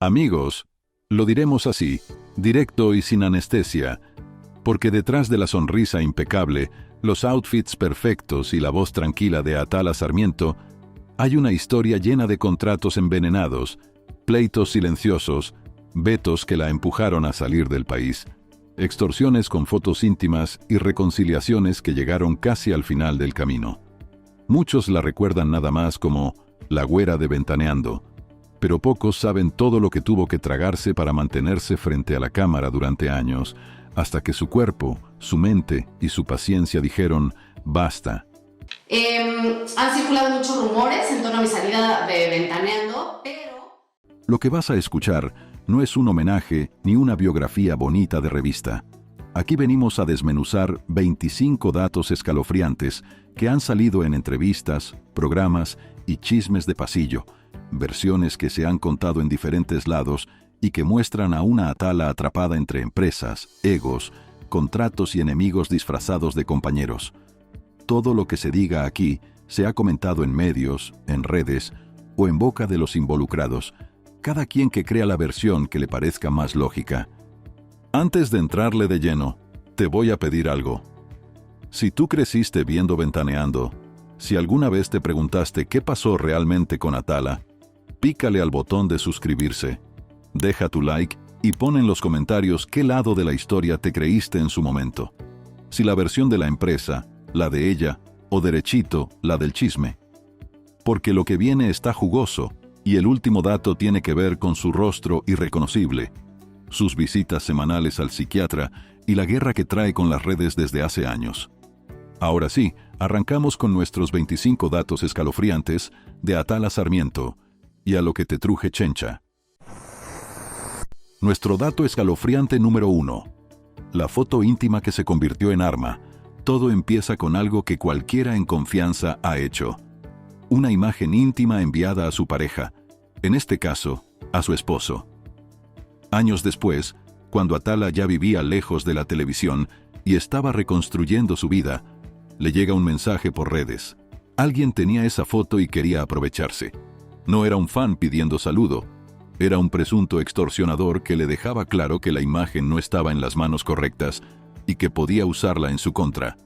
Amigos, lo diremos así, directo y sin anestesia, porque detrás de la sonrisa impecable, los outfits perfectos y la voz tranquila de Atala Sarmiento, hay una historia llena de contratos envenenados, pleitos silenciosos, vetos que la empujaron a salir del país, extorsiones con fotos íntimas y reconciliaciones que llegaron casi al final del camino. Muchos la recuerdan nada más como la güera de Ventaneando, pero pocos saben todo lo que tuvo que tragarse para mantenerse frente a la cámara durante años, hasta que su cuerpo, su mente y su paciencia dijeron «basta». Han circulado muchos rumores en torno a mi salida de Ventaneando, pero... Lo que vas a escuchar no es un homenaje ni una biografía bonita de revista. Aquí venimos a desmenuzar 25 datos escalofriantes que han salido en entrevistas, programas y chismes de pasillo, versiones que se han contado en diferentes lados y que muestran a una Atala atrapada entre empresas, egos, contratos y enemigos disfrazados de compañeros. Todo lo que se diga aquí se ha comentado en medios, en redes o en boca de los involucrados, cada quien que crea la versión que le parezca más lógica. Antes de entrarle de lleno, te voy a pedir algo. Si tú creciste viendo Ventaneando, si alguna vez te preguntaste qué pasó realmente con Atala, pícale al botón de suscribirse, deja tu like y pon en los comentarios qué lado de la historia te creíste en su momento. Si la versión de la empresa, la de ella, o derechito, la del chisme. Porque lo que viene está jugoso, y el último dato tiene que ver con su rostro irreconocible, sus visitas semanales al psiquiatra y la guerra que trae con las redes desde hace años. Ahora sí, arrancamos con nuestros 25 datos escalofriantes de Atala Sarmiento, y a lo que te truje chencha. Nuestro dato escalofriante número 1. La foto íntima que se convirtió en arma. Todo empieza con algo que cualquiera en confianza ha hecho. Una imagen íntima enviada a su pareja, en este caso, a su esposo. Años después, cuando Atala ya vivía lejos de la televisión y estaba reconstruyendo su vida, le llega un mensaje por redes. Alguien tenía esa foto y quería aprovecharse. No era un fan pidiendo saludo, era un presunto extorsionador que le dejaba claro que la imagen no estaba en las manos correctas y que podía usarla en su contra.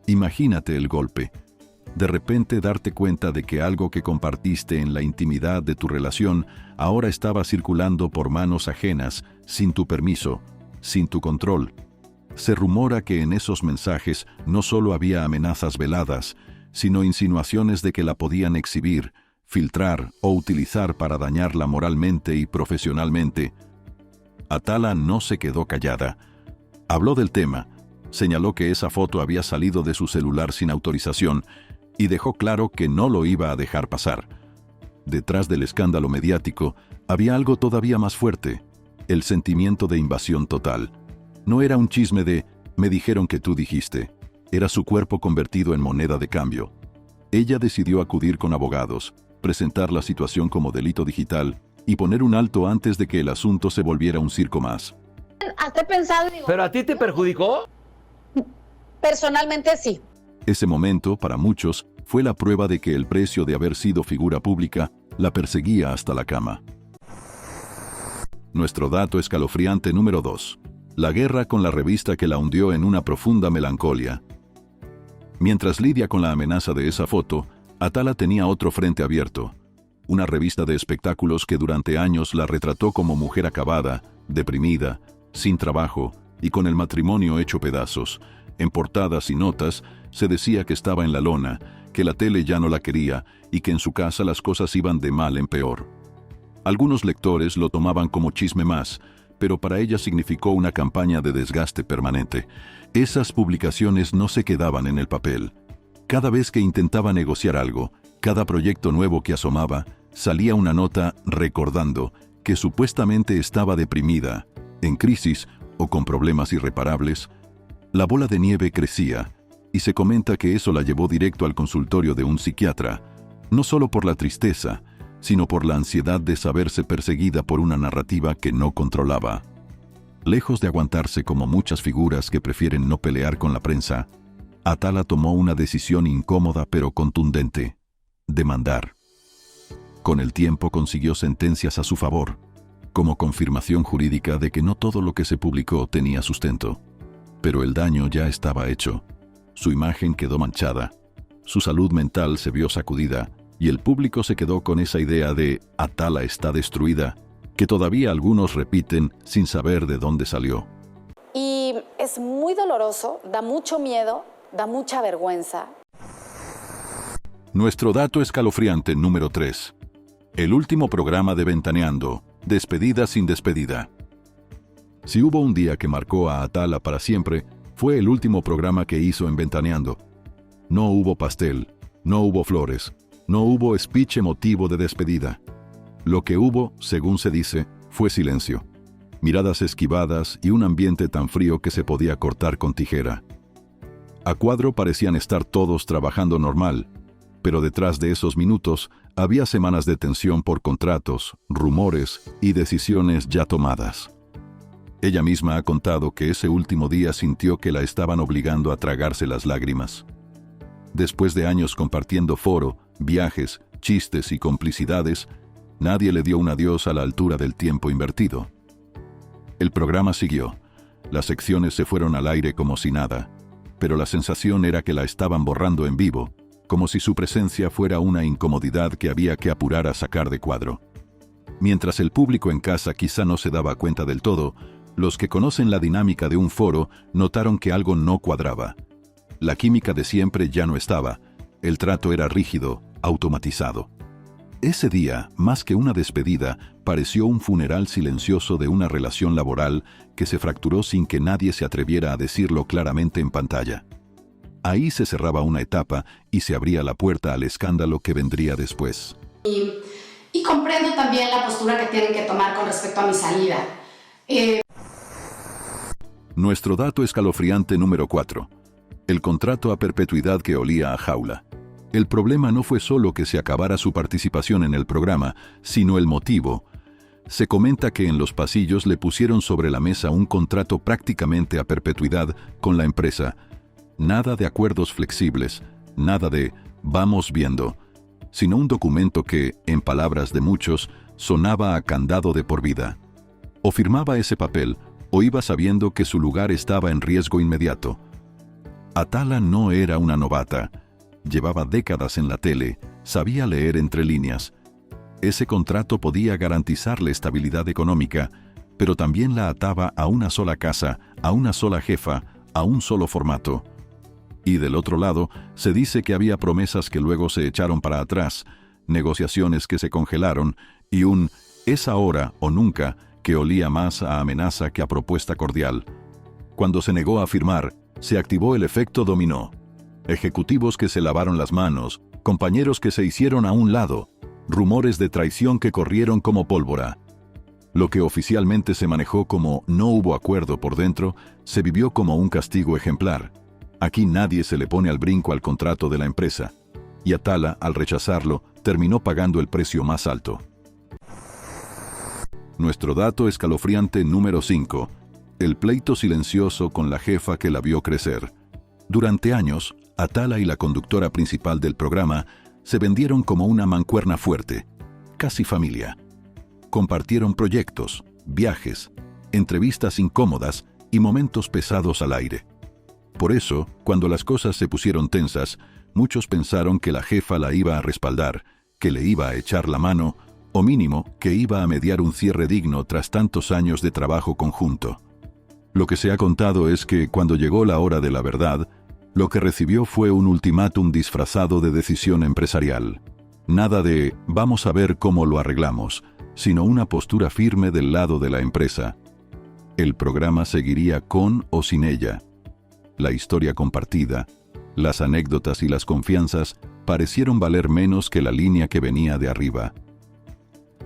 Imagínate el golpe. De repente darte cuenta de que algo que compartiste en la intimidad de tu relación ahora estaba circulando por manos ajenas, sin tu permiso, sin tu control. Se rumora que en esos mensajes no solo había amenazas veladas, sino insinuaciones de que la podían exhibir, filtrar o utilizar para dañarla moralmente y profesionalmente. Atala no se quedó callada. Habló del tema, señaló que esa foto había salido de su celular sin autorización y dejó claro que no lo iba a dejar pasar. Detrás del escándalo mediático había algo todavía más fuerte, el sentimiento de invasión total. No era un chisme de «me dijeron que tú dijiste», era su cuerpo convertido en moneda de cambio. Ella decidió acudir con abogados, presentar la situación como delito digital y poner un alto antes de que el asunto se volviera un circo más. Hasta he pensado, digo, ¿pero a ti te perjudicó? personalmente sí. Ese momento, para muchos, fue la prueba de que el precio de haber sido figura pública la perseguía hasta la cama. Nuestro dato escalofriante número 2. La guerra con la revista que la hundió en una profunda melancolía. Mientras lidia con la amenaza de esa foto, Atala tenía otro frente abierto. Una revista de espectáculos que durante años la retrató como mujer acabada, deprimida, sin trabajo y con el matrimonio hecho pedazos. En portadas y notas se decía que estaba en la lona, que la tele ya no la quería y que en su casa las cosas iban de mal en peor. Algunos lectores lo tomaban como chisme más, pero para ella significó una campaña de desgaste permanente. Esas publicaciones no se quedaban en el papel. Cada vez que intentaba negociar algo, cada proyecto nuevo que asomaba, salía una nota recordando que supuestamente estaba deprimida, en crisis o con problemas irreparables. La bola de nieve crecía, y se comenta que eso la llevó directo al consultorio de un psiquiatra, no solo por la tristeza, sino por la ansiedad de saberse perseguida por una narrativa que no controlaba. Lejos de aguantarse como muchas figuras que prefieren no pelear con la prensa, Atala tomó una decisión incómoda pero contundente: demandar. Con el tiempo consiguió sentencias a su favor, como confirmación jurídica de que no todo lo que se publicó tenía sustento. Pero el daño ya estaba hecho. Su imagen quedó manchada, su salud mental se vio sacudida, y el público se quedó con esa idea de Atala está destruida, que todavía algunos repiten sin saber de dónde salió. Y es muy doloroso, da mucho miedo, da mucha vergüenza. Nuestro dato escalofriante número 3. El último programa de Ventaneando, despedida sin despedida. Si hubo un día que marcó a Atala para siempre, fue el último programa que hizo en Ventaneando. No hubo pastel, no hubo flores, no hubo speech emotivo de despedida. Lo que hubo, según se dice, fue silencio. Miradas esquivadas y un ambiente tan frío que se podía cortar con tijera. A cuadro parecían estar todos trabajando normal, pero detrás de esos minutos había semanas de tensión por contratos, rumores y decisiones ya tomadas. Ella misma ha contado que ese último día sintió que la estaban obligando a tragarse las lágrimas. Después de años compartiendo foro, viajes, chistes y complicidades, nadie le dio un adiós a la altura del tiempo invertido. El programa siguió. Las secciones se fueron al aire como si nada, pero la sensación era que la estaban borrando en vivo, como si su presencia fuera una incomodidad que había que apurar a sacar de cuadro. Mientras el público en casa quizá no se daba cuenta del todo, los que conocen la dinámica de un foro notaron que algo no cuadraba. La química de siempre ya no estaba, el trato era rígido, automatizado. Ese día, más que una despedida, pareció un funeral silencioso de una relación laboral que se fracturó sin que nadie se atreviera a decirlo claramente en pantalla. Ahí se cerraba una etapa y se abría la puerta al escándalo que vendría después. Y comprendo también la postura que tienen que tomar con respecto a mi salida. Nuestro dato escalofriante número 4. El contrato a perpetuidad que olía a jaula. El problema no fue solo que se acabara su participación en el programa, sino el motivo. Se comenta que en los pasillos le pusieron sobre la mesa un contrato prácticamente a perpetuidad con la empresa. Nada de acuerdos flexibles, nada de vamos viendo, sino un documento que, en palabras de muchos, sonaba a candado de por vida. O firmaba ese papel, o iba sabiendo que su lugar estaba en riesgo inmediato. Atala no era una novata. Llevaba décadas en la tele, sabía leer entre líneas. Ese contrato podía garantizarle estabilidad económica, pero también la ataba a una sola casa, a una sola jefa, a un solo formato. Y del otro lado, se dice que había promesas que luego se echaron para atrás, negociaciones que se congelaron y un «es ahora o nunca» que olía más a amenaza que a propuesta cordial. Cuando se negó a firmar, se activó el efecto dominó. Ejecutivos que se lavaron las manos, compañeros que se hicieron a un lado, rumores de traición que corrieron como pólvora. Lo que oficialmente se manejó como no hubo acuerdo por dentro, se vivió como un castigo ejemplar. Aquí nadie se le pone al brinco al contrato de la empresa. Y Atala, al rechazarlo, terminó pagando el precio más alto. Nuestro dato escalofriante número 5. El pleito silencioso con la jefa que la vio crecer. Durante años, Atala y la conductora principal del programa se vendieron como una mancuerna fuerte, casi familia. Compartieron proyectos, viajes, entrevistas incómodas y momentos pesados al aire. Por eso, cuando las cosas se pusieron tensas, muchos pensaron que la jefa la iba a respaldar, que le iba a echar la mano, o mínimo, que iba a mediar un cierre digno tras tantos años de trabajo conjunto. Lo que se ha contado es que, cuando llegó la hora de la verdad, lo que recibió fue un ultimátum disfrazado de decisión empresarial. Nada de «vamos a ver cómo lo arreglamos», sino una postura firme del lado de la empresa. El programa seguiría con o sin ella. La historia compartida, las anécdotas y las confianzas parecieron valer menos que la línea que venía de arriba.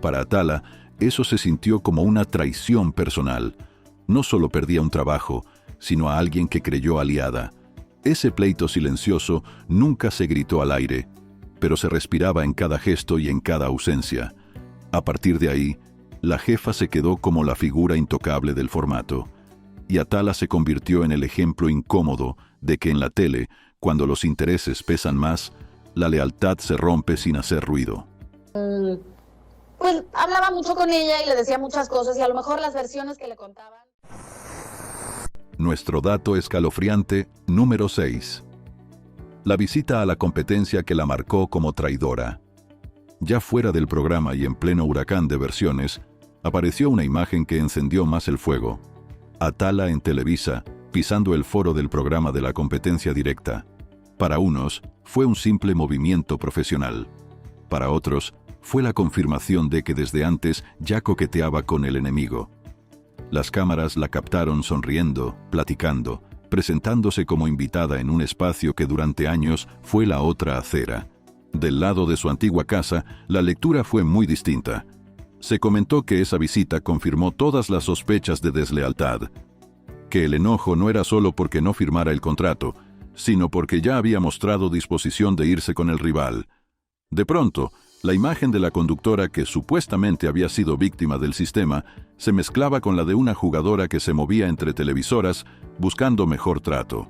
Para Atala, eso se sintió como una traición personal. No solo perdía un trabajo, sino a alguien que creyó aliada. Ese pleito silencioso nunca se gritó al aire, pero se respiraba en cada gesto y en cada ausencia. A partir de ahí, la jefa se quedó como la figura intocable del formato, y Atala se convirtió en el ejemplo incómodo de que en la tele, cuando los intereses pesan más, la lealtad se rompe sin hacer ruido. pues hablaba mucho con ella y le decía muchas cosas y a lo mejor las versiones que le contaban. Nuestro dato escalofriante número 6. La visita a la competencia que la marcó como traidora. Ya fuera del programa y en pleno huracán de versiones, apareció una imagen que encendió más el fuego. Atala en Televisa, pisando el foro del programa de la competencia directa. Para unos, fue un simple movimiento profesional. Para otros, fue la confirmación de que desde antes ya coqueteaba con el enemigo. Las cámaras la captaron sonriendo, platicando, presentándose como invitada en un espacio que durante años fue la otra acera. Del lado de su antigua casa, la lectura fue muy distinta. Se comentó que esa visita confirmó todas las sospechas de deslealtad, que el enojo no era solo porque no firmara el contrato, sino porque ya había mostrado disposición de irse con el rival. De pronto, la imagen de la conductora que supuestamente había sido víctima del sistema se mezclaba con la de una jugadora que se movía entre televisoras buscando mejor trato.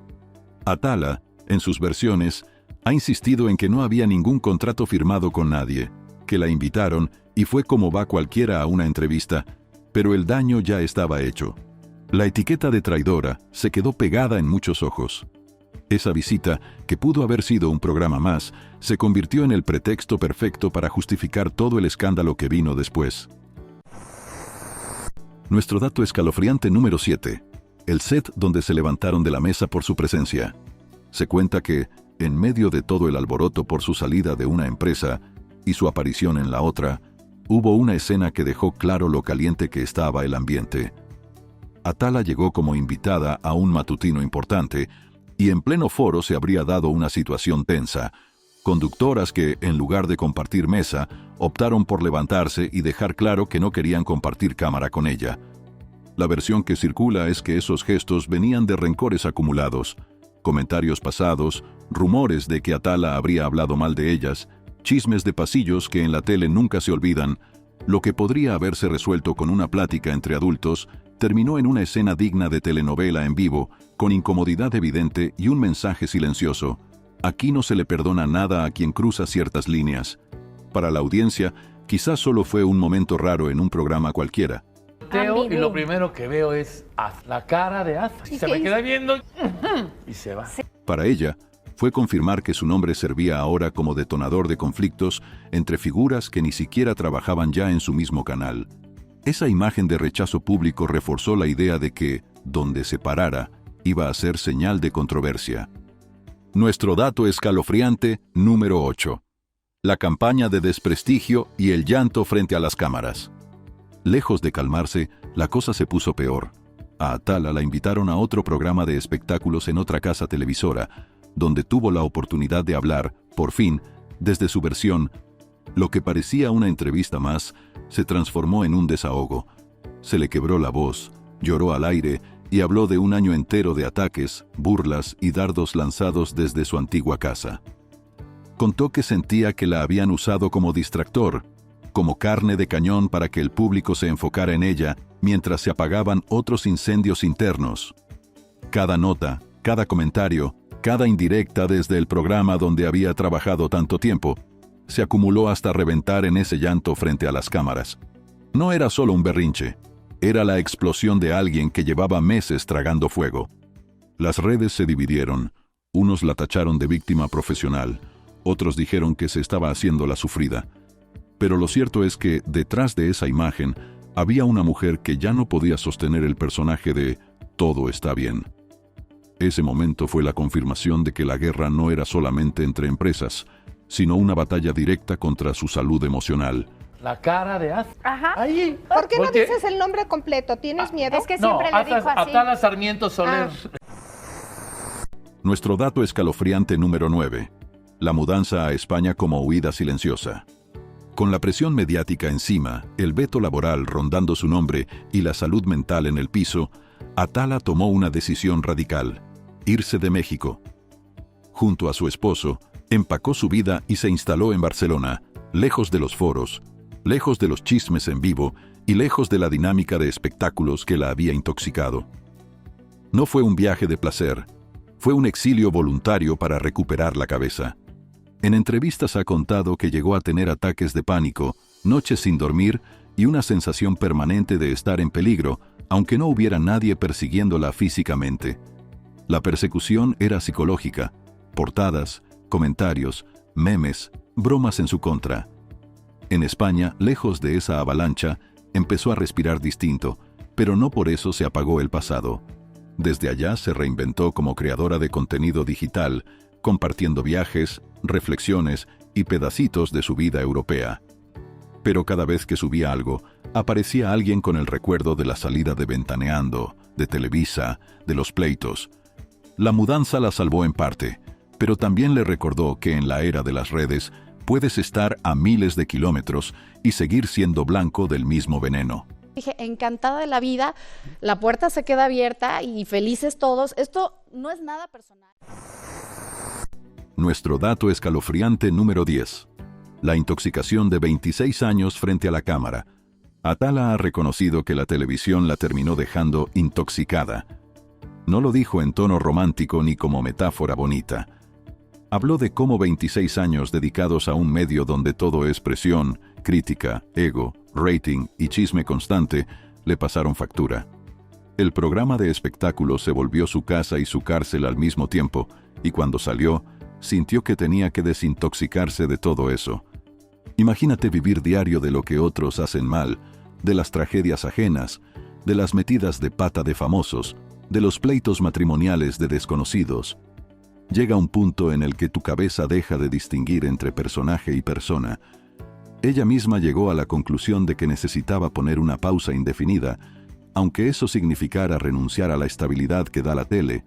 Atala, en sus versiones, ha insistido en que no había ningún contrato firmado con nadie, que la invitaron y fue como va cualquiera a una entrevista, pero el daño ya estaba hecho. La etiqueta de traidora se quedó pegada en muchos ojos. Esa visita, que pudo haber sido un programa más, se convirtió en el pretexto perfecto para justificar todo el escándalo que vino después. Nuestro dato escalofriante número 7. El set donde se levantaron de la mesa por su presencia. Se cuenta que, en medio de todo el alboroto por su salida de una empresa y su aparición en la otra, hubo una escena que dejó claro lo caliente que estaba el ambiente. Atala llegó como invitada a un matutino importante, y en pleno foro se habría dado una situación tensa. Conductoras que, en lugar de compartir mesa, optaron por levantarse y dejar claro que no querían compartir cámara con ella. La versión que circula es que esos gestos venían de rencores acumulados, comentarios pasados, rumores de que Atala habría hablado mal de ellas, chismes de pasillos que en la tele nunca se olvidan. Lo que podría haberse resuelto con una plática entre adultos terminó en una escena digna de telenovela en vivo, con incomodidad evidente y un mensaje silencioso. Aquí no se le perdona nada a quien cruza ciertas líneas. Para la audiencia, quizás solo fue un momento raro en un programa cualquiera. Y lo primero que veo es la cara de Asa. Se me queda viendo y se va. Para ella, fue confirmar que su nombre servía ahora como detonador de conflictos entre figuras que ni siquiera trabajaban ya en su mismo canal. Esa imagen de rechazo público reforzó la idea de que, donde se parara, iba a ser señal de controversia. Nuestro dato escalofriante número 8. La campaña de desprestigio y el llanto frente a las cámaras. Lejos de calmarse, la cosa se puso peor. A Atala la invitaron a otro programa de espectáculos en otra casa televisora, donde tuvo la oportunidad de hablar, por fin, desde su versión. Lo que parecía una entrevista más, se transformó en un desahogo. Se le quebró la voz, lloró al aire y habló de un año entero de ataques, burlas y dardos lanzados desde su antigua casa. Contó que sentía que la habían usado como distractor, como carne de cañón para que el público se enfocara en ella mientras se apagaban otros incendios internos. Cada nota, cada comentario, cada indirecta desde el programa donde había trabajado tanto tiempo, se acumuló hasta reventar en ese llanto frente a las cámaras. No era solo un berrinche, era la explosión de alguien que llevaba meses tragando fuego. Las redes se dividieron, unos la tacharon de víctima profesional, otros dijeron que se estaba haciendo la sufrida. Pero lo cierto es que, detrás de esa imagen, había una mujer que ya no podía sostener el personaje de «todo está bien». Ese momento fue la confirmación de que la guerra no era solamente entre empresas, sino una batalla directa contra su salud emocional. La cara de Asa. Ajá. Ahí. ¿Por qué no dices el nombre completo? ¿Tienes miedo? Es que siempre le dijo así. Atala Sarmiento Soler. Nuestro dato escalofriante número 9. La mudanza a España como huida silenciosa. Con la presión mediática encima, el veto laboral rondando su nombre y la salud mental en el piso, Atala tomó una decisión radical: irse de México. Junto a su esposo, empacó su vida y se instaló en Barcelona, lejos de los foros, lejos de los chismes en vivo y lejos de la dinámica de espectáculos que la había intoxicado. No fue un viaje de placer, fue un exilio voluntario para recuperar la cabeza. En entrevistas ha contado que llegó a tener ataques de pánico, noches sin dormir y una sensación permanente de estar en peligro, aunque no hubiera nadie persiguiéndola físicamente. La persecución era psicológica, portadas, comentarios, memes, bromas en su contra. En España, lejos de esa avalancha, empezó a respirar distinto, pero no por eso se apagó el pasado. Desde allá se reinventó como creadora de contenido digital, compartiendo viajes, reflexiones y pedacitos de su vida europea. Pero cada vez que subía algo, aparecía alguien con el recuerdo de la salida de Ventaneando, de Televisa, de los pleitos. La mudanza la salvó en parte, pero también le recordó que en la era de las redes puedes estar a miles de kilómetros y seguir siendo blanco del mismo veneno. Dije, encantada de la vida, la puerta se queda abierta y felices todos. Esto no es nada personal. Nuestro dato escalofriante número 10. La intoxicación de 26 años frente a la cámara. Atala ha reconocido que la televisión la terminó dejando intoxicada. No lo dijo en tono romántico ni como metáfora bonita. Habló de cómo 26 años dedicados a un medio donde todo es presión, crítica, ego, rating y chisme constante, le pasaron factura. El programa de espectáculos se volvió su casa y su cárcel al mismo tiempo, y cuando salió, sintió que tenía que desintoxicarse de todo eso. Imagínate vivir diario de lo que otros hacen mal, de las tragedias ajenas, de las metidas de pata de famosos, de los pleitos matrimoniales de desconocidos. Llega un punto en el que tu cabeza deja de distinguir entre personaje y persona. Ella misma llegó a la conclusión de que necesitaba poner una pausa indefinida, aunque eso significara renunciar a la estabilidad que da la tele.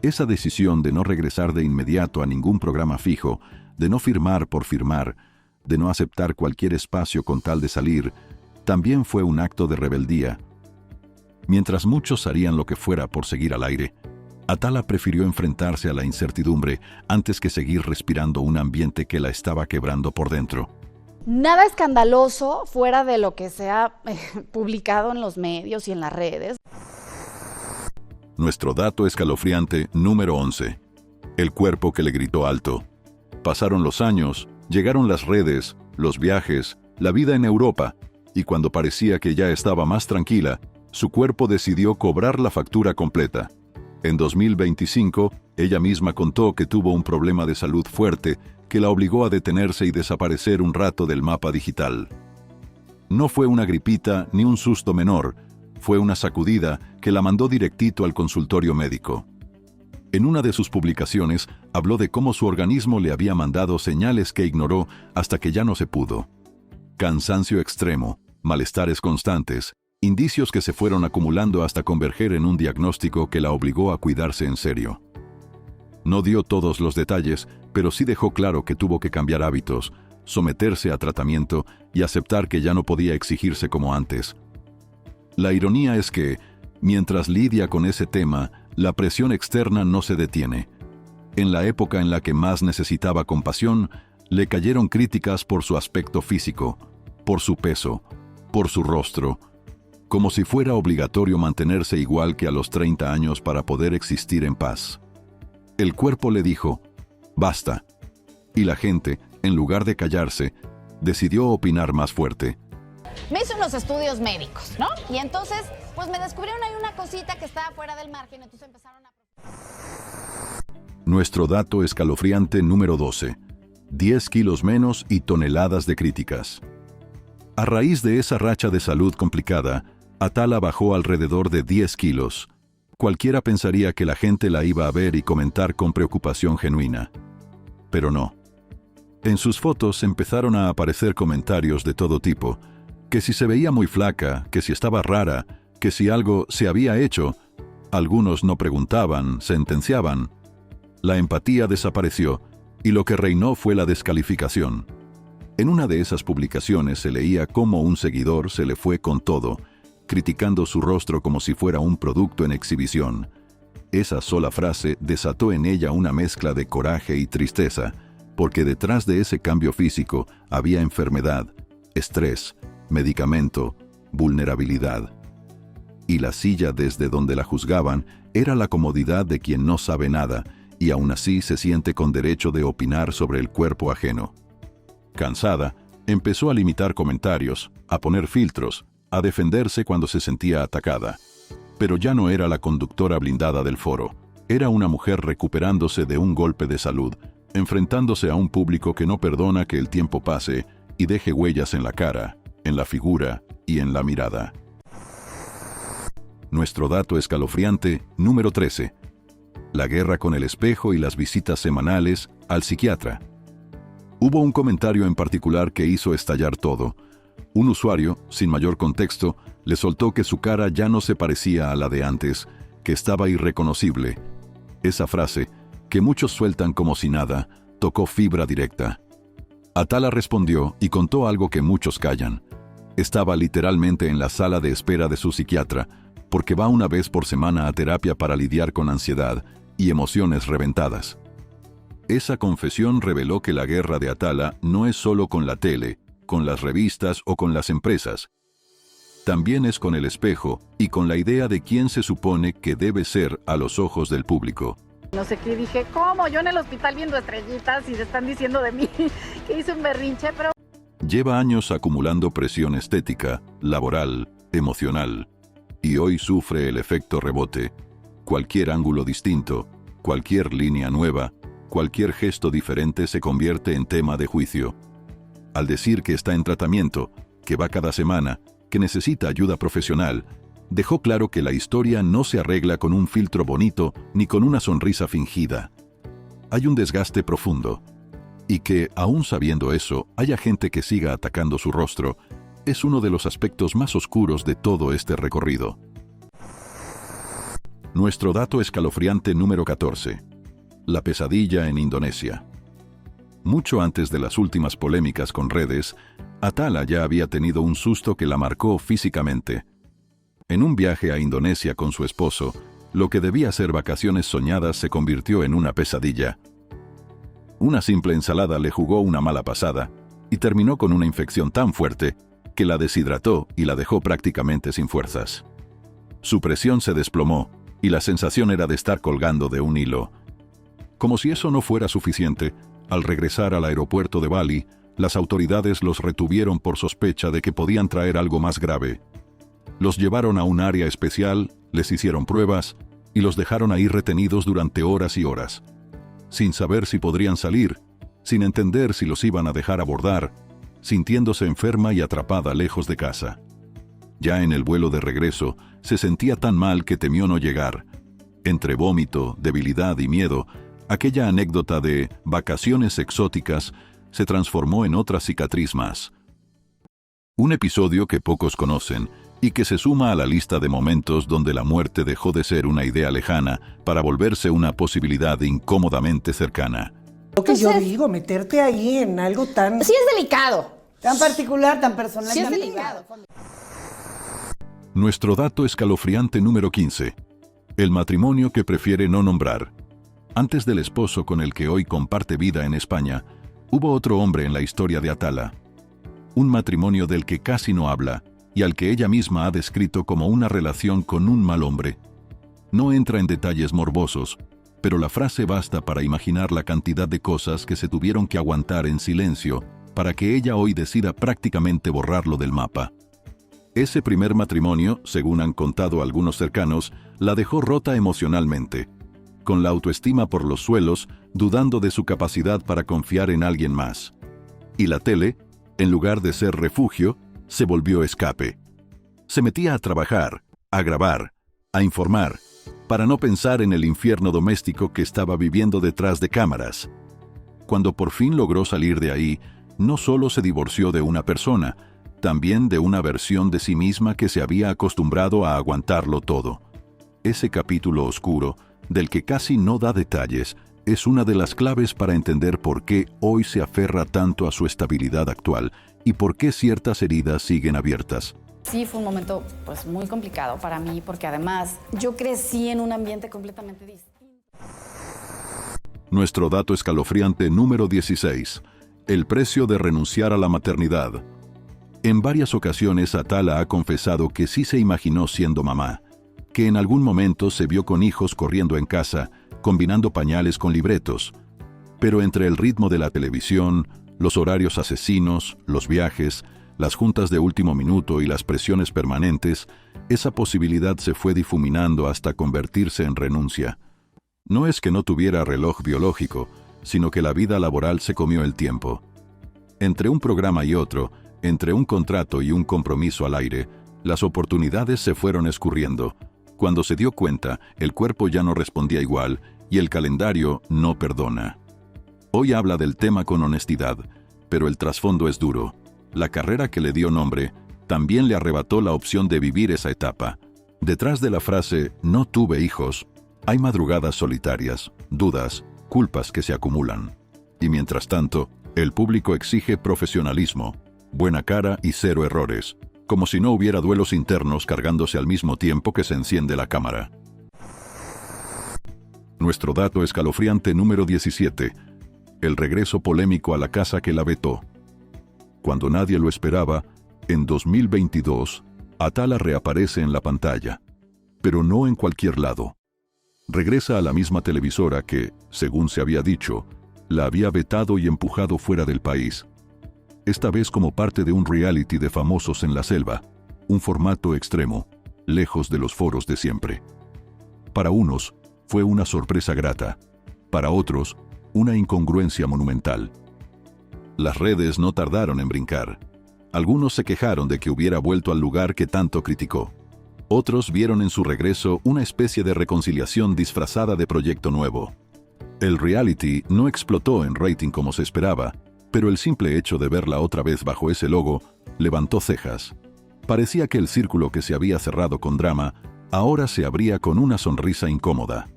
Esa decisión de no regresar de inmediato a ningún programa fijo, de no firmar por firmar, de no aceptar cualquier espacio con tal de salir, también fue un acto de rebeldía. Mientras muchos harían lo que fuera por seguir al aire, Atala prefirió enfrentarse a la incertidumbre antes que seguir respirando un ambiente que la estaba quebrando por dentro. Nada escandaloso fuera de lo que se ha publicado en los medios y en las redes. Nuestro dato escalofriante número 11. El cuerpo que le gritó alto. Pasaron los años, llegaron las redes, los viajes, la vida en Europa, y cuando parecía que ya estaba más tranquila, su cuerpo decidió cobrar la factura completa. En 2025, ella misma contó que tuvo un problema de salud fuerte que la obligó a detenerse y desaparecer un rato del mapa digital. No fue una gripita ni un susto menor, fue una sacudida que la mandó directito al consultorio médico. En una de sus publicaciones, habló de cómo su organismo le había mandado señales que ignoró hasta que ya no se pudo. Cansancio extremo, malestares constantes, indicios que se fueron acumulando hasta converger en un diagnóstico que la obligó a cuidarse en serio. No dio todos los detalles, pero sí dejó claro que tuvo que cambiar hábitos, someterse a tratamiento y aceptar que ya no podía exigirse como antes. La ironía es que, mientras lidia con ese tema, la presión externa no se detiene. En la época en la que más necesitaba compasión, le cayeron críticas por su aspecto físico, por su peso, por su rostro, como si fuera obligatorio mantenerse igual que a los 30 años para poder existir en paz. El cuerpo le dijo, basta, y la gente, en lugar de callarse, decidió opinar más fuerte. Me hice unos estudios médicos, ¿no? Y entonces, pues me descubrieron ahí una cosita que estaba fuera del margen, entonces empezaron a... Nuestro dato escalofriante número 12. 10 kilos menos y toneladas de críticas. A raíz de esa racha de salud complicada, Atala bajó alrededor de 10 kilos. Cualquiera pensaría que la gente la iba a ver y comentar con preocupación genuina. Pero no. En sus fotos empezaron a aparecer comentarios de todo tipo, que si se veía muy flaca, que si estaba rara, que si algo se había hecho. Algunos no preguntaban, sentenciaban. La empatía desapareció, y lo que reinó fue la descalificación. En una de esas publicaciones se leía cómo un seguidor se le fue con todo, criticando su rostro como si fuera un producto en exhibición. Esa sola frase desató en ella una mezcla de coraje y tristeza, porque detrás de ese cambio físico había enfermedad, estrés, medicamento, vulnerabilidad. Y la silla desde donde la juzgaban era la comodidad de quien no sabe nada y aún así se siente con derecho de opinar sobre el cuerpo ajeno. Cansada, Empezó a limitar comentarios, a poner filtros, a defenderse cuando se sentía atacada. Pero ya no era la conductora blindada del foro. Era una mujer recuperándose de un golpe de salud, enfrentándose a un público que no perdona que el tiempo pase y deje huellas en la cara, en la figura y en la mirada. Nuestro dato escalofriante número 13. La guerra con el espejo y las visitas semanales al psiquiatra. Hubo un comentario en particular que hizo estallar todo. Un usuario, sin mayor contexto, le soltó que su cara ya no se parecía a la de antes, que estaba irreconocible. Esa frase, que muchos sueltan como si nada, tocó fibra directa. Atala respondió y contó algo que muchos callan. Estaba literalmente en la sala de espera de su psiquiatra, porque va una vez por semana a terapia para lidiar con ansiedad y emociones reventadas. Esa confesión reveló que la guerra de Atala no es solo con la tele, con las revistas o con las empresas. También es con el espejo y con la idea de quién se supone que debe ser a los ojos del público. No sé qué dije, ¿cómo? Yo en el hospital viendo estrellitas y se están diciendo de mí que hice un berrinche, pero... Lleva años acumulando presión estética, laboral, emocional, y hoy sufre el efecto rebote. Cualquier ángulo distinto, cualquier línea nueva, cualquier gesto diferente se convierte en tema de juicio. Al decir que está en tratamiento, que va cada semana, que necesita ayuda profesional, dejó claro que la historia no se arregla con un filtro bonito ni con una sonrisa fingida. Hay un desgaste profundo. Y que, aún sabiendo eso, haya gente que siga atacando su rostro, es uno de los aspectos más oscuros de todo este recorrido. Nuestro dato escalofriante número 14. La pesadilla en Indonesia. Mucho antes de las últimas polémicas con redes, Atala ya había tenido un susto que la marcó físicamente. En un viaje a Indonesia con su esposo, lo que debía ser vacaciones soñadas se convirtió en una pesadilla. Una simple ensalada le jugó una mala pasada y terminó con una infección tan fuerte que la deshidrató y la dejó prácticamente sin fuerzas. Su presión se desplomó y la sensación era de estar colgando de un hilo. Como si eso no fuera suficiente, al regresar al aeropuerto de Bali, las autoridades los retuvieron por sospecha de que podían traer algo más grave. Los llevaron a un área especial, les hicieron pruebas y los dejaron ahí retenidos durante horas y horas, sin saber si podrían salir, sin entender si los iban a dejar abordar, sintiéndose enferma y atrapada lejos de casa. Ya en el vuelo de regreso, se sentía tan mal que temió no llegar. Entre vómito, debilidad y miedo, aquella anécdota de vacaciones exóticas se transformó en otra cicatriz más. Un episodio que pocos conocen y que se suma a la lista de momentos donde la muerte dejó de ser una idea lejana para volverse una posibilidad incómodamente cercana. Lo que yo digo, meterte ahí en algo tan... Sí es delicado. Tan particular, tan personal. Sí es delicado. Nuestro dato escalofriante número 15. El matrimonio que prefiere no nombrar. Antes del esposo con el que hoy comparte vida en España, hubo otro hombre en la historia de Atala. Un matrimonio del que casi no habla y al que ella misma ha descrito como una relación con un mal hombre. No entra en detalles morbosos, pero la frase basta para imaginar la cantidad de cosas que se tuvieron que aguantar en silencio para que ella hoy decida prácticamente borrarlo del mapa. Ese primer matrimonio, según han contado algunos cercanos, la dejó rota emocionalmente, con la autoestima por los suelos, dudando de su capacidad para confiar en alguien más. Y la tele, en lugar de ser refugio, se volvió escape. Se metía a trabajar, a grabar, a informar, para no pensar en el infierno doméstico que estaba viviendo detrás de cámaras. Cuando por fin logró salir de ahí, no solo se divorció de una persona, también de una versión de sí misma que se había acostumbrado a aguantarlo todo. Ese capítulo oscuro, del que casi no da detalles, es una de las claves para entender por qué hoy se aferra tanto a su estabilidad actual y por qué ciertas heridas siguen abiertas. Sí, fue un momento pues muy complicado para mí porque además yo crecí en un ambiente completamente distinto. Nuestro dato escalofriante número 16. El precio de renunciar a la maternidad. En varias ocasiones Atala ha confesado que sí se imaginó siendo mamá, que en algún momento se vio con hijos corriendo en casa, combinando pañales con libretos. Pero entre el ritmo de la televisión, Los horarios asesinos, los viajes, las juntas de último minuto y las presiones permanentes, esa posibilidad se fue difuminando hasta convertirse en renuncia. No es que no tuviera reloj biológico, sino que la vida laboral se comió el tiempo. Entre un programa y otro, entre un contrato y un compromiso al aire, las oportunidades se fueron escurriendo. Cuando se dio cuenta, el cuerpo ya no respondía igual y el calendario no perdona. Hoy habla del tema con honestidad, pero el trasfondo es duro. La carrera que le dio nombre también le arrebató la opción de vivir esa etapa. Detrás de la frase «no tuve hijos», hay madrugadas solitarias, dudas, culpas que se acumulan. Y mientras tanto, el público exige profesionalismo, buena cara y cero errores, como si no hubiera duelos internos cargándose al mismo tiempo que se enciende la cámara. Nuestro dato escalofriante número 17. El regreso polémico a la casa que la vetó. Cuando nadie lo esperaba, en 2022, Atala reaparece en la pantalla, pero no en cualquier lado. Regresa a la misma televisora que, según se había dicho, la había vetado y empujado fuera del país. Esta vez como parte de un reality de famosos en la selva, un formato extremo, lejos de los foros de siempre. Para unos, fue una sorpresa grata. Para otros, una incongruencia monumental. Las redes no tardaron en brincar. Algunos se quejaron de que hubiera vuelto al lugar que tanto criticó. Otros vieron en su regreso una especie de reconciliación disfrazada de proyecto nuevo. El reality no explotó en rating como se esperaba, pero el simple hecho de verla otra vez bajo ese logo levantó cejas. Parecía que el círculo que se había cerrado con drama ahora se abría con una sonrisa incómoda.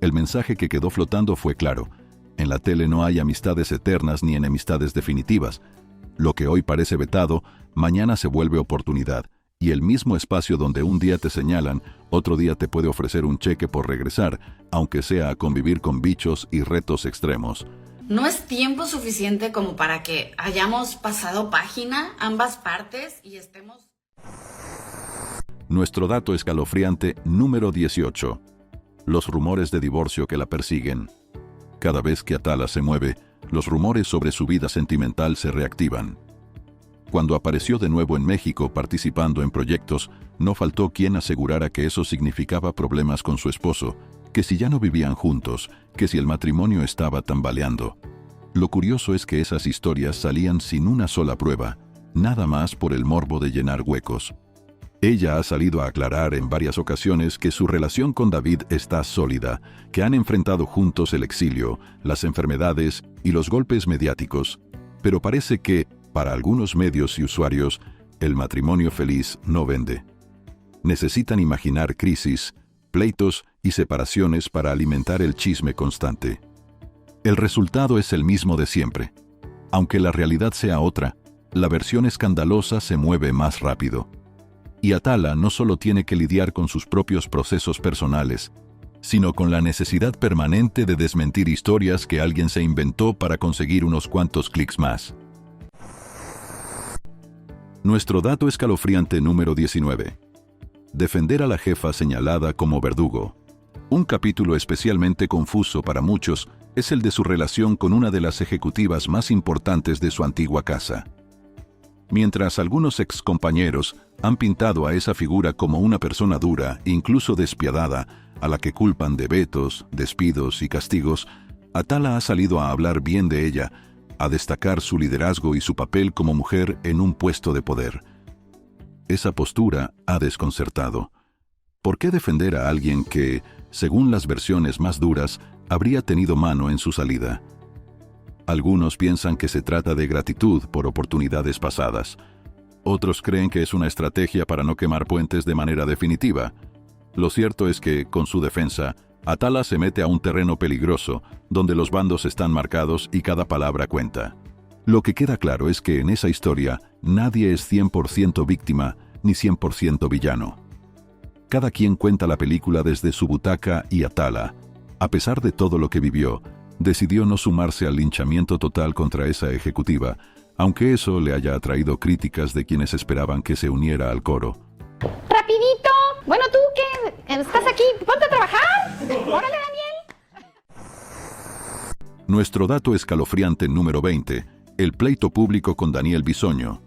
El mensaje que quedó flotando fue claro. En la tele no hay amistades eternas ni enemistades definitivas. Lo que hoy parece vetado, mañana se vuelve oportunidad. Y el mismo espacio donde un día te señalan, otro día te puede ofrecer un cheque por regresar, aunque sea a convivir con bichos y retos extremos. ¿No es tiempo suficiente como para que hayamos pasado página ambas partes y estemos...? Nuestro dato escalofriante número 18. Los rumores de divorcio que la persiguen. Cada vez que Atala se mueve, los rumores sobre su vida sentimental se reactivan. Cuando apareció de nuevo en México participando en proyectos, no faltó quien asegurara que eso significaba problemas con su esposo, que si ya no vivían juntos, que si el matrimonio estaba tambaleando. Lo curioso es que esas historias salían sin una sola prueba, nada más por el morbo de llenar huecos. Ella ha salido a aclarar en varias ocasiones que su relación con David está sólida, que han enfrentado juntos el exilio, las enfermedades y los golpes mediáticos, pero parece que, para algunos medios y usuarios, el matrimonio feliz no vende. Necesitan imaginar crisis, pleitos y separaciones para alimentar el chisme constante. El resultado es el mismo de siempre. Aunque la realidad sea otra, la versión escandalosa se mueve más rápido. Y Atala no solo tiene que lidiar con sus propios procesos personales, sino con la necesidad permanente de desmentir historias que alguien se inventó para conseguir unos cuantos clics más. Nuestro dato escalofriante número 19. Defender a la jefa señalada como verdugo. Un capítulo especialmente confuso para muchos es el de su relación con una de las ejecutivas más importantes de su antigua casa. Mientras algunos excompañeros han pintado a esa figura como una persona dura, incluso despiadada, a la que culpan de vetos, despidos y castigos, Atala ha salido a hablar bien de ella, a destacar su liderazgo y su papel como mujer en un puesto de poder. Esa postura ha desconcertado. ¿Por qué defender a alguien que, según las versiones más duras, habría tenido mano en su salida? Algunos piensan que se trata de gratitud por oportunidades pasadas. Otros creen que es una estrategia para no quemar puentes de manera definitiva. Lo cierto es que, con su defensa, Atala se mete a un terreno peligroso, donde los bandos están marcados y cada palabra cuenta. Lo que queda claro es que en esa historia nadie es 100% víctima ni 100% villano. Cada quien cuenta la película desde su butaca y Atala, a pesar de todo lo que vivió, decidió no sumarse al linchamiento total contra esa ejecutiva, aunque eso le haya atraído críticas de quienes esperaban que se uniera al coro. ¡Rapidito! Bueno, ¿tú qué? ¿Estás aquí? ¡Ponte a trabajar! ¡Órale, Daniel! Nuestro dato escalofriante número 20. El pleito público con Daniel Bisoño.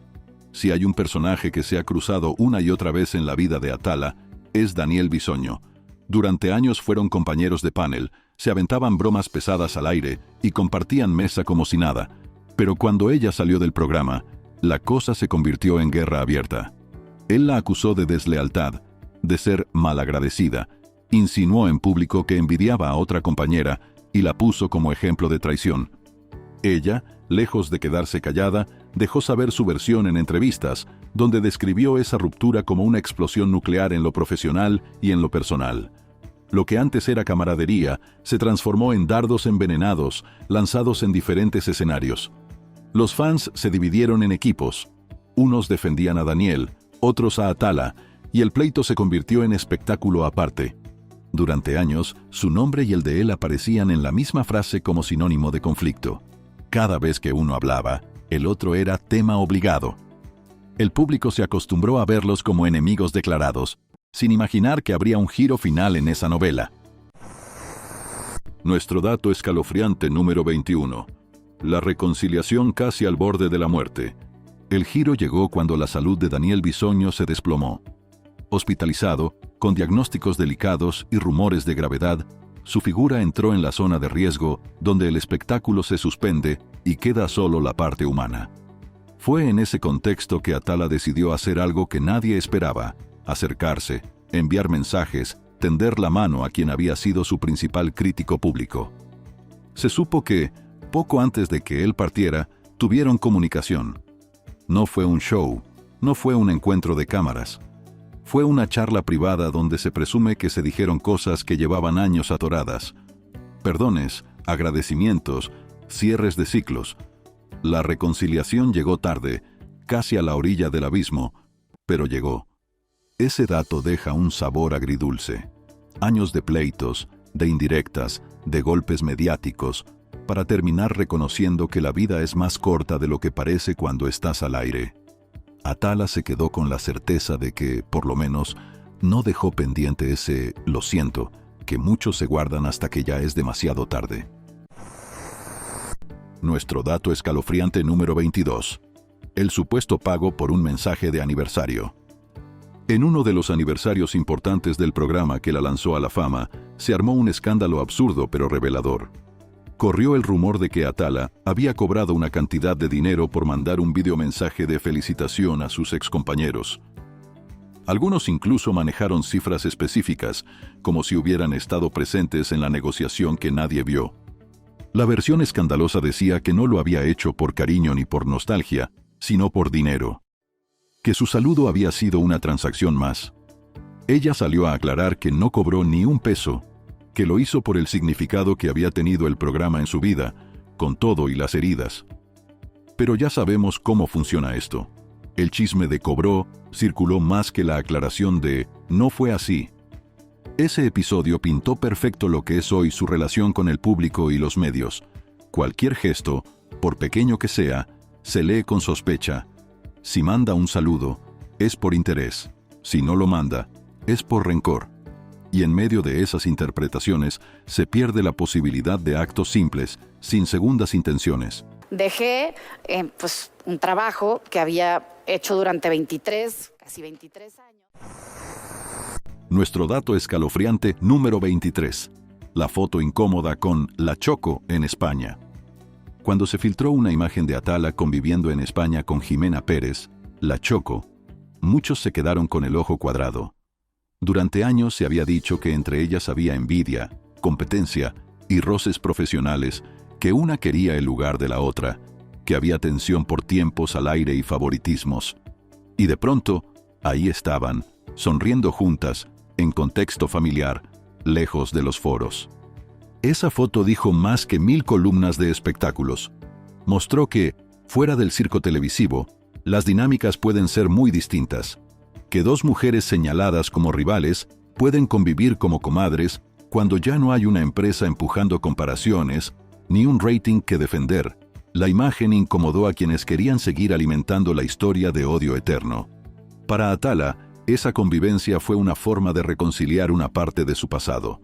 Si hay un personaje que se ha cruzado una y otra vez en la vida de Atala, es Daniel Bisoño. Durante años fueron compañeros de panel, se aventaban bromas pesadas al aire y compartían mesa como si nada. Pero cuando ella salió del programa, la cosa se convirtió en guerra abierta. Él la acusó de deslealtad, de ser malagradecida, insinuó en público que envidiaba a otra compañera y la puso como ejemplo de traición. Ella, lejos de quedarse callada, dejó saber su versión en entrevistas, donde describió esa ruptura como una explosión nuclear en lo profesional y en lo personal. Lo que antes era camaradería se transformó en dardos envenenados, lanzados en diferentes escenarios. Los fans se dividieron en equipos. Unos defendían a Daniel, otros a Atala, y el pleito se convirtió en espectáculo aparte. Durante años, su nombre y el de él aparecían en la misma frase como sinónimo de conflicto. Cada vez que uno hablaba, el otro era tema obligado. El público se acostumbró a verlos como enemigos declarados, sin imaginar que habría un giro final en esa novela. Nuestro dato escalofriante número 21. La reconciliación casi al borde de la muerte. El giro llegó cuando la salud de Daniel Bisoño se desplomó. Hospitalizado, con diagnósticos delicados y rumores de gravedad, su figura entró en la zona de riesgo, donde el espectáculo se suspende y queda solo la parte humana. Fue en ese contexto que Atala decidió hacer algo que nadie esperaba: acercarse, enviar mensajes, tender la mano a quien había sido su principal crítico público. Se supo que, poco antes de que él partiera, tuvieron comunicación. No fue un show, no fue un encuentro de cámaras. Fue una charla privada donde se presume que se dijeron cosas que llevaban años atoradas. Perdones, agradecimientos, cierres de ciclos. La reconciliación llegó tarde, casi a la orilla del abismo, pero llegó. Ese dato deja un sabor agridulce. Años de pleitos, de indirectas, de golpes mediáticos, para terminar reconociendo que la vida es más corta de lo que parece cuando estás al aire. Atala se quedó con la certeza de que, por lo menos, no dejó pendiente ese "lo siento", que muchos se guardan hasta que ya es demasiado tarde. Nuestro dato escalofriante número 22. El supuesto pago por un mensaje de aniversario. En uno de los aniversarios importantes del programa que la lanzó a la fama, se armó un escándalo absurdo pero revelador. Corrió el rumor de que Atala había cobrado una cantidad de dinero por mandar un videomensaje de felicitación a sus excompañeros. Algunos incluso manejaron cifras específicas, como si hubieran estado presentes en la negociación que nadie vio. La versión escandalosa decía que no lo había hecho por cariño ni por nostalgia, sino por dinero. Que su saludo había sido una transacción más. Ella salió a aclarar que no cobró ni un peso, que lo hizo por el significado que había tenido el programa en su vida, con todo y las heridas. Pero ya sabemos cómo funciona esto. El chisme de cobró circuló más que la aclaración de no fue así. Ese episodio pintó perfecto lo que es hoy su relación con el público y los medios. Cualquier gesto, por pequeño que sea, se lee con sospecha. Si manda un saludo, es por interés. Si no lo manda, es por rencor. Y en medio de esas interpretaciones se pierde la posibilidad de actos simples, sin segundas intenciones. Dejé un trabajo que había hecho durante casi 23 años. Nuestro dato escalofriante número 23. La foto incómoda con La Choco en España. Cuando se filtró una imagen de Atala conviviendo en España con Jimena Pérez, La Choco, muchos se quedaron con el ojo cuadrado. Durante años se había dicho que entre ellas había envidia, competencia y roces profesionales, que una quería el lugar de la otra, que había tensión por tiempos al aire y favoritismos. Y de pronto, ahí estaban, sonriendo juntas, en contexto familiar, lejos de los foros. Esa foto dijo más que 1000 columnas de espectáculos. Mostró que, fuera del circo televisivo, las dinámicas pueden ser muy distintas. Que dos mujeres señaladas como rivales pueden convivir como comadres cuando ya no hay una empresa empujando comparaciones, ni un rating que defender. La imagen incomodó a quienes querían seguir alimentando la historia de odio eterno. Para Atala, esa convivencia fue una forma de reconciliar una parte de su pasado.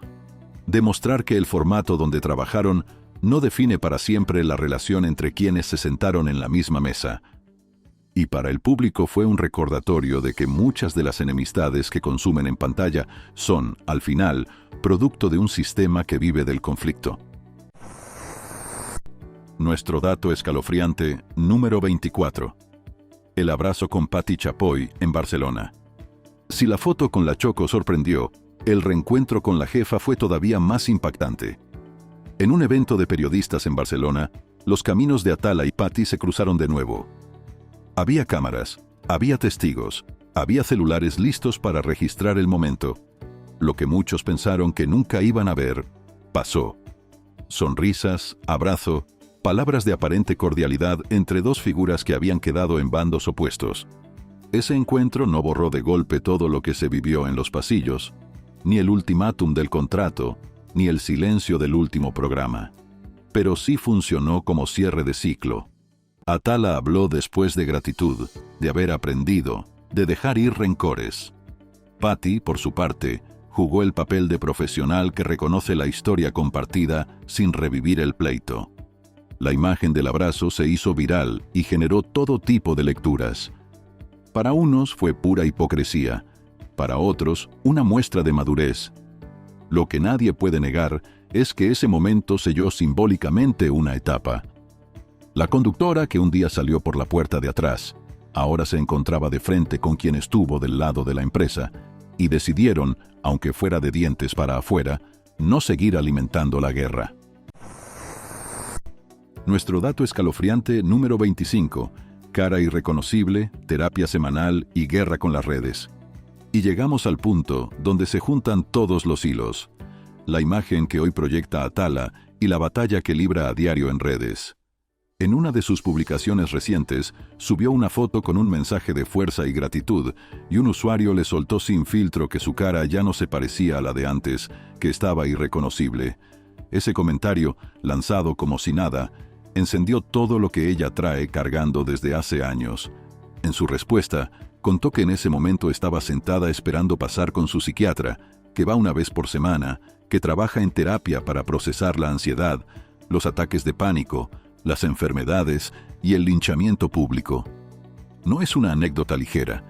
Demostrar que el formato donde trabajaron no define para siempre la relación entre quienes se sentaron en la misma mesa. Y para el público fue un recordatorio de que muchas de las enemistades que consumen en pantalla son, al final, producto de un sistema que vive del conflicto. Nuestro dato escalofriante número 24. El abrazo con Patti Chapoy en Barcelona. Si la foto con la Choco sorprendió, el reencuentro con la jefa fue todavía más impactante. En un evento de periodistas en Barcelona, los caminos de Atala y Patti se cruzaron de nuevo. Había cámaras, había testigos, había celulares listos para registrar el momento. Lo que muchos pensaron que nunca iban a ver, pasó. Sonrisas, abrazo, palabras de aparente cordialidad entre dos figuras que habían quedado en bandos opuestos. Ese encuentro no borró de golpe todo lo que se vivió en los pasillos, ni el ultimátum del contrato, ni el silencio del último programa. Pero sí funcionó como cierre de ciclo. Atala habló después de gratitud, de haber aprendido, de dejar ir rencores. Patti, por su parte, jugó el papel de profesional que reconoce la historia compartida sin revivir el pleito. La imagen del abrazo se hizo viral y generó todo tipo de lecturas. Para unos fue pura hipocresía, para otros una muestra de madurez. Lo que nadie puede negar es que ese momento selló simbólicamente una etapa. La conductora que un día salió por la puerta de atrás, ahora se encontraba de frente con quien estuvo del lado de la empresa, y decidieron, aunque fuera de dientes para afuera, no seguir alimentando la guerra. Nuestro dato escalofriante número 25, cara irreconocible, terapia semanal y guerra con las redes. Y llegamos al punto donde se juntan todos los hilos, la imagen que hoy proyecta Atala y la batalla que libra a diario en redes. En una de sus publicaciones recientes, subió una foto con un mensaje de fuerza y gratitud, y un usuario le soltó sin filtro que su cara ya no se parecía a la de antes, que estaba irreconocible. Ese comentario, lanzado como si nada, encendió todo lo que ella trae cargando desde hace años. En su respuesta, contó que en ese momento estaba sentada esperando pasar con su psiquiatra, que va una vez por semana, que trabaja en terapia para procesar la ansiedad, los ataques de pánico, las enfermedades y el linchamiento público. No es una anécdota ligera.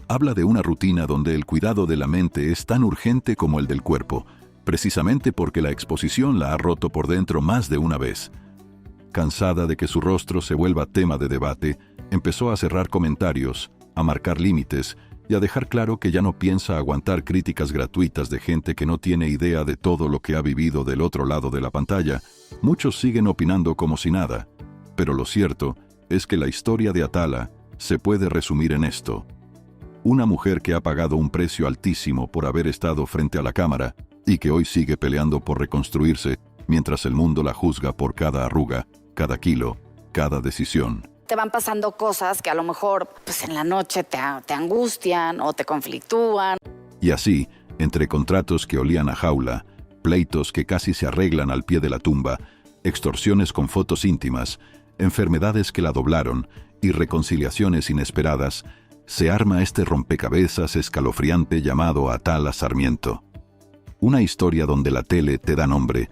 Habla de una rutina donde el cuidado de la mente es tan urgente como el del cuerpo, precisamente porque la exposición la ha roto por dentro más de una vez. Cansada de que su rostro se vuelva tema de debate, empezó a cerrar comentarios, a marcar límites y a dejar claro que ya no piensa aguantar críticas gratuitas de gente que no tiene idea de todo lo que ha vivido del otro lado de la pantalla. Muchos siguen opinando como si nada, pero lo cierto es que la historia de Atala se puede resumir en esto. Una mujer que ha pagado un precio altísimo por haber estado frente a la cámara y que hoy sigue peleando por reconstruirse mientras el mundo la juzga por cada arruga, cada kilo, cada decisión. Te van pasando cosas que a lo mejor pues en la noche te angustian o te conflictúan. Y así, entre contratos que olían a jaula, pleitos que casi se arreglan al pie de la tumba, extorsiones con fotos íntimas, enfermedades que la doblaron y reconciliaciones inesperadas, se arma este rompecabezas escalofriante llamado Atala Sarmiento. Una historia donde la tele te da nombre,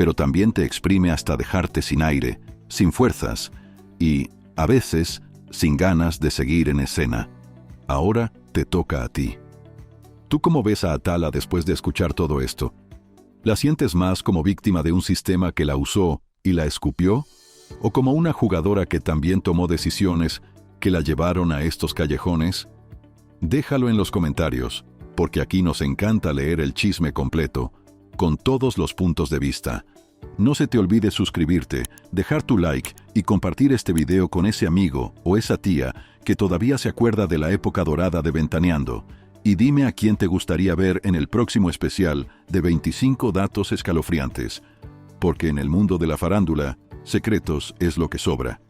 pero también te exprime hasta dejarte sin aire, sin fuerzas y, a veces, sin ganas de seguir en escena. Ahora te toca a ti. ¿Tú cómo ves a Atala después de escuchar todo esto? ¿La sientes más como víctima de un sistema que la usó y la escupió? ¿O como una jugadora que también tomó decisiones que la llevaron a estos callejones? Déjalo en los comentarios, porque aquí nos encanta leer el chisme completo, con todos los puntos de vista. No se te olvide suscribirte, dejar tu like y compartir este video con ese amigo o esa tía que todavía se acuerda de la época dorada de Ventaneando. Y dime a quién te gustaría ver en el próximo especial de 25 datos escalofriantes. Porque en el mundo de la farándula, secretos es lo que sobra.